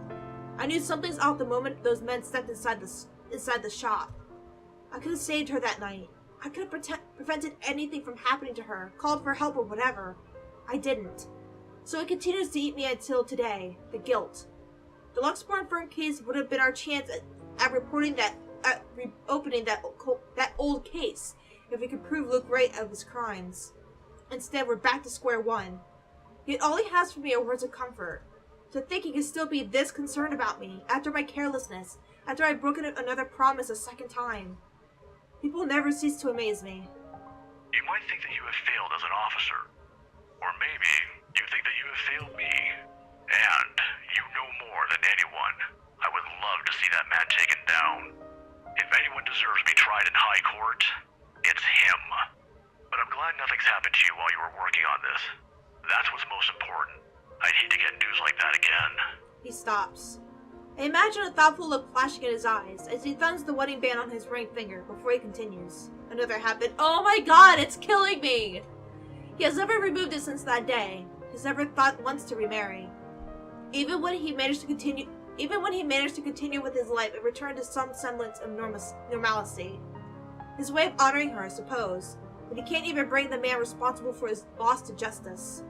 I knew something's off the moment those men stepped inside the shop. I could have saved her that night. I could have prevented anything from happening to her, called for help or whatever. I didn't. So it continues to eat me until today. The guilt. The Luxborn firm case would have been our chance at reopening that old case if we could prove Luke Wright of his crimes. Instead, we're back to square one. Yet all he has for me are words of comfort. To think he can still be this concerned about me after my carelessness, after I've broken another promise a second time. People never cease to amaze me. You might think that you have failed as an officer. Or maybe you think that you have failed me. And you know more than anyone. I would love to see that man taken down. If anyone deserves to be tried in high court, it's him. But I'm glad nothing's happened to you while you were working on this. That's what's most important. I'd hate to get news like that again. He stops. I imagine a thoughtful look flashing in his eyes as he thumbs the wedding band on his ring finger before he continues. Another happened. Oh my god, it's killing me! He has never removed it since that day. He's never thought once to remarry. Even when he managed to continue with his life, it returned to some semblance of normalcy. His way of honoring her, I suppose, but he can't even bring the man responsible for his loss to justice.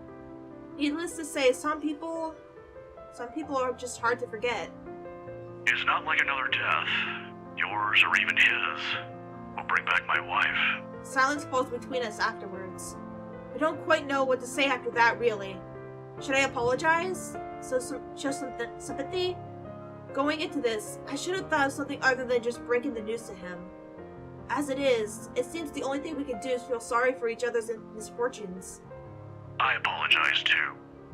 Needless to say, some people are just hard to forget. It's not like another death. Yours or even his will bring back my wife. Silence falls between us afterwards. I don't quite know what to say after that, really. Should I apologize? Show some sympathy? Going into this, I should have thought of something other than just breaking the news to him. As it is, it seems the only thing we can do is feel sorry for each other's misfortunes. I apologize too,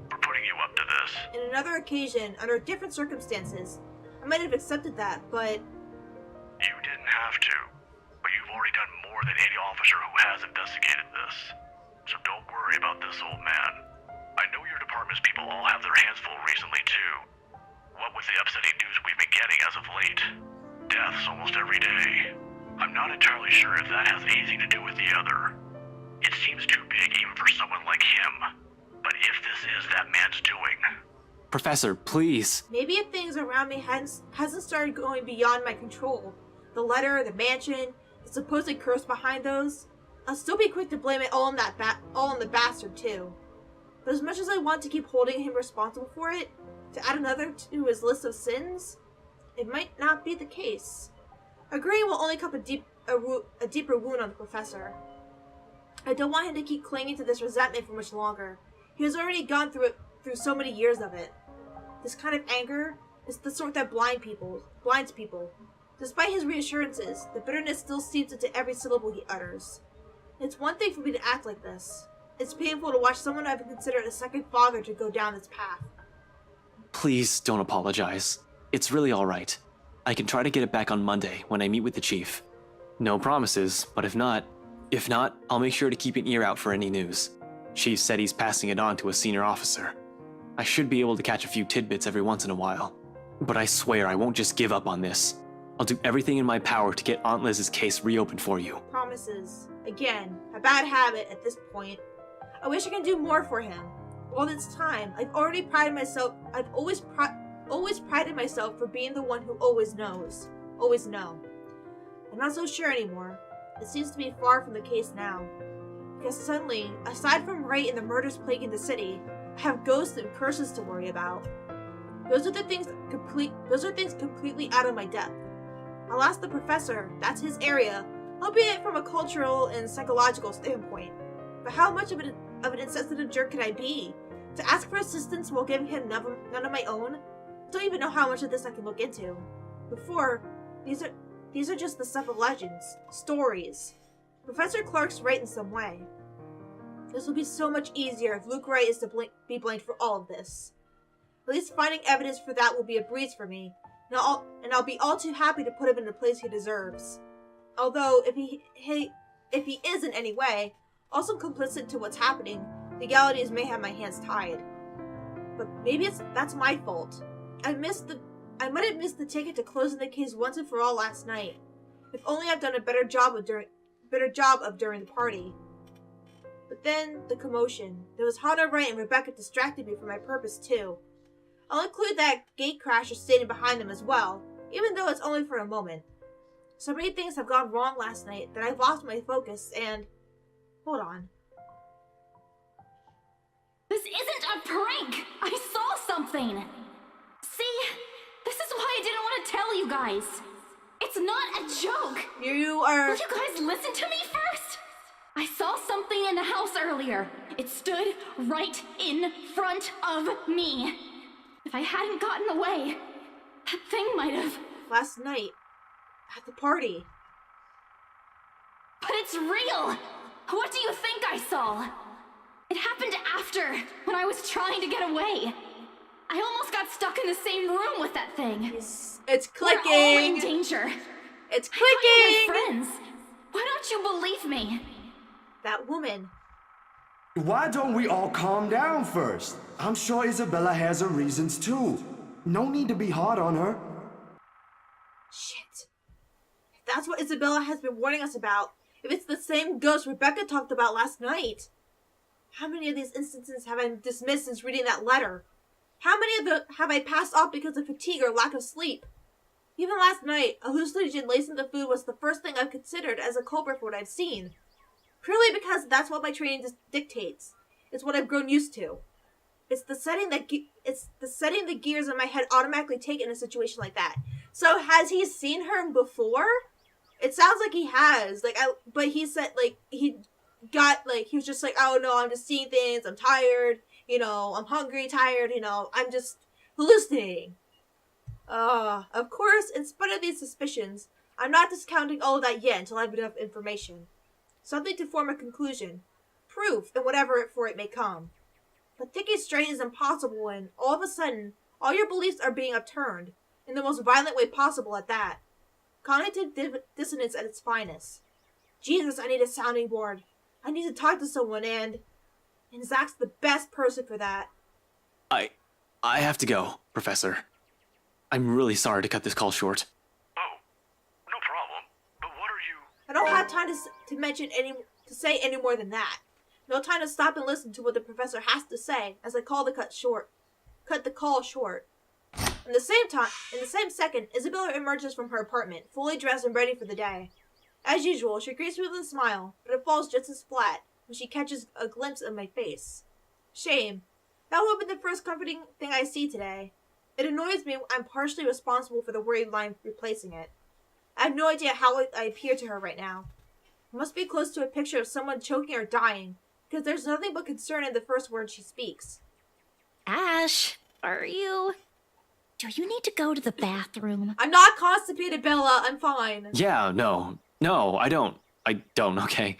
for putting you up to this. In another occasion, under different circumstances, I might have accepted that, but... You didn't have to, but you've already done more than any officer who has investigated this. So don't worry about this, old man. I know your department's people all have their hands full recently too. What with the upsetting news we've been getting as of late. Deaths almost every day. I'm not entirely sure if that has anything to do with the other. It seems too big even for someone like him. But if this is that man's doing... Professor, please. Maybe if things around me hasn't started going beyond my control. The letter, the mansion, the supposed curse behind those. I'll still be quick to blame it all on the bastard too. But as much as I want to keep holding him responsible for it, to add another to his list of sins, it might not be the case. Agreeing will only cup a deeper wound on the professor. I don't want him to keep clinging to this resentment for much longer. He has already gone through so many years of it. This kind of anger is the sort that blinds people. Despite his reassurances, the bitterness still seeps into every syllable he utters. It's one thing for me to act like this. It's painful to watch someone I've considered a second father to go down this path. Please don't apologize. It's really alright. I can try to get it back on Monday when I meet with the chief. No promises, but if not, I'll make sure to keep an ear out for any news. Chief said he's passing it on to a senior officer. I should be able to catch a few tidbits every once in a while. But I swear I won't just give up on this. I'll do everything in my power to get Aunt Liz's case reopened for you. Promises. Again, a bad habit at this point. I wish I could do more for him. All this time, I've always prided myself for being the one who always knows. Always know. I'm not so sure anymore. It seems to be far from the case now. Because suddenly, aside from Wright and the murders plaguing the city, I have ghosts and curses to worry about. Those are things completely out of my depth. I'll ask the professor, that's his area, albeit from a cultural and psychological standpoint. But how much of an insensitive jerk can I be? To ask for assistance while giving him none of my own? I don't even know how much of this I can look into. Before, these are just the stuff of legends, stories. Professor Clark's right in some way. This will be so much easier if Luke Wright is to be blamed for all of this. At least finding evidence for that will be a breeze for me, and I'll be all too happy to put him in the place he deserves. Although, if he is in any way also complicit to what's happening, legalities may have my hands tied. But maybe that's my fault. I might have missed the ticket to closing the case once and for all last night. If only I'd done a better job of during the party. But then, the commotion. There was Hana Wright and Rebecca distracted me from my purpose too. I'll include that gatecrasher standing behind them as well, even though it's only for a moment. So many things have gone wrong last night that I've lost my focus and... Hold on. This isn't a prank! I saw something! See? This is why I didn't want to tell you guys! It's not a joke! You are... Will you guys listen to me first? I saw something in the house earlier. It stood right in front of me. If I hadn't gotten away, that thing might have... Last night. At the party. But it's real! What do you think I saw? It happened after, when I was trying to get away. I almost got stuck in the same room with that thing. It's clicking! We're all in danger. It's I thought you were clicking! friends. Why don't you believe me? That woman. Why don't we all calm down first? I'm sure Isabella has her reasons too. No need to be hard on her. Shit. If that's what Isabella has been warning us about, if it's the same ghost Rebecca talked about last night, how many of these instances have I dismissed since reading that letter? How many of them have I passed off because of fatigue or lack of sleep? Even last night, a hallucinogen laced in the food was the first thing I've considered as a culprit for what I've seen. Purely because that's what my training dictates. It's what I've grown used to. It's the setting the gears in my head automatically take in a situation like that. So has he seen her before? It sounds like he has. But he said he was just like, oh no, I'm just seeing things. I'm tired. I'm hungry, tired. I'm just hallucinating. Of course, in spite of these suspicions, I'm not discounting all of that yet until I have enough information. Something to form a conclusion. Proof, and whatever for it may come. But thinking straight is impossible when, all of a sudden, all your beliefs are being upturned, in the most violent way possible at that. Cognitive dissonance at its finest. Jesus, I need a sounding board. I need to talk to someone, and Zach's the best person for that. I have to go, Professor. I'm really sorry to cut this call short. Oh, no problem. But what are you... I don't have time to say any more than that. No time to stop and listen to what the professor has to say as I cut the call short. In the same second, Isabella emerges from her apartment, fully dressed and ready for the day. As usual, she greets me with a smile, but it falls just as flat when she catches a glimpse of my face. Shame. That would have been the first comforting thing I see today. It annoys me I'm partially responsible for the worried line replacing it. I have no idea how I appear to her right now. I must be close to a picture of someone choking or dying, because there's nothing but concern in the first word she speaks. Ash, do you need to go to the bathroom? I'm not constipated, Bella. I'm fine. Yeah, no, I don't, okay?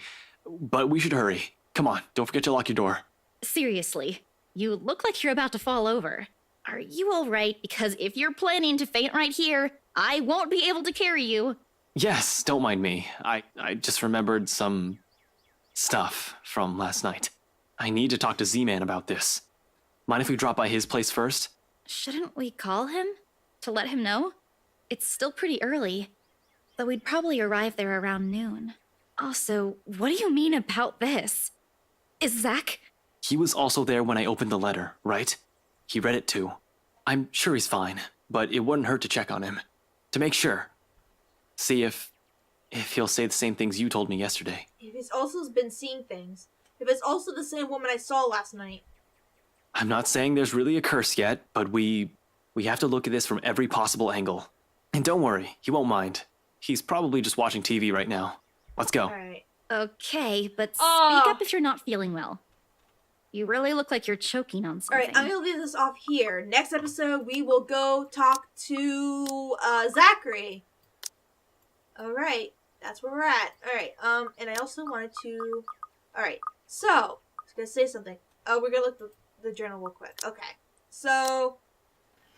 But we should hurry. Come on, don't forget to lock your door. Seriously, you look like you're about to fall over. Are you alright? Because if you're planning to faint right here, I won't be able to carry you. Yes, don't mind me. I just remembered some stuff from last night. I need to talk to Z-Man about this. Mind if we drop by his place first? Shouldn't we call him? To let him know? It's still pretty early, though we'd probably arrive there around noon. Also, what do you mean about this? Is Zach... He was also there when I opened the letter, right? He read it too. I'm sure he's fine, but it wouldn't hurt to check on him. To make sure. See if he'll say the same things you told me yesterday. If he's also been seeing things. If it's also the same woman I saw last night. I'm not saying there's really a curse yet, but we have to look at this from every possible angle. And don't worry, he won't mind. He's probably just watching TV right now. Let's go. Alright. Okay, but speak up if you're not feeling well. You really look like you're choking on something. Alright, I'm gonna leave this off here. Next episode, we will go talk to Zachary. Alright, that's where we're at. Alright, and I also wanted to... Alright, so, gonna say something. Oh, we're gonna look the journal real quick. Okay. So,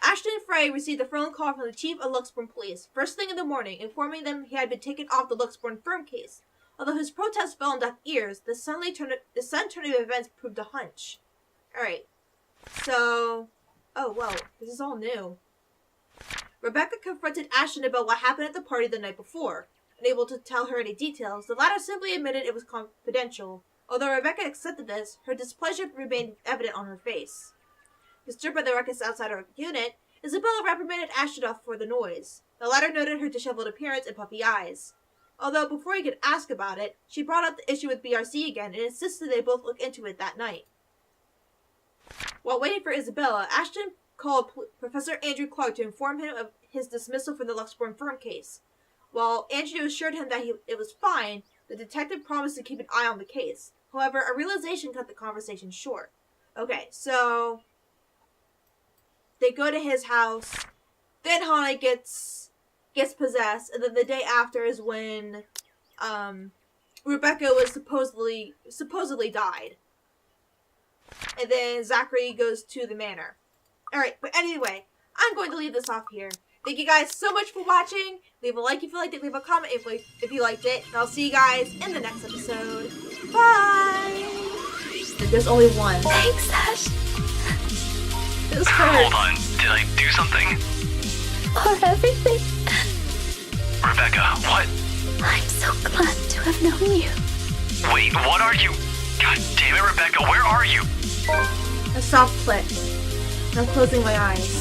Ashton Frey received a phone call from the chief of Luxborn Police first thing in the morning, informing them he had been taken off the Luxborn firm case. Although his protest fell on deaf ears, the sudden turn of events proved a hunch. Alright. So, oh, well, this is all new. Rebecca confronted Ashton about what happened at the party the night before. Unable to tell her any details, the latter simply admitted it was confidential. Although Rebecca accepted this, her displeasure remained evident on her face. Disturbed by the ruckus outside her unit, Isabella reprimanded Ashton for the noise. The latter noted her disheveled appearance and puffy eyes. Although before he could ask about it, she brought up the issue with BRC again and insisted they both look into it that night. While waiting for Isabella, Ashton called Professor Andrew Clark to inform him of his dismissal for the Luxborn firm case. While Andrew assured him that it was fine, the detective promised to keep an eye on the case. However, a realization cut the conversation short. Okay, so they go to his house, then Hana gets possessed, and then the day after is when Rebecca was supposedly died. And then Zachary goes to the manor. Alright, but anyway, I'm going to leave this off here. Thank you guys so much for watching. Leave a like if you liked it, leave a comment if you liked it, and I'll see you guys in the next episode. Bye! There's only one. Thanks, Ash. This hurts. Hold on, did I do something? For everything. Rebecca, what? I'm so glad to have known you. Wait, what are you? God damn it, Rebecca, where are you? A soft click. I'm closing my eyes.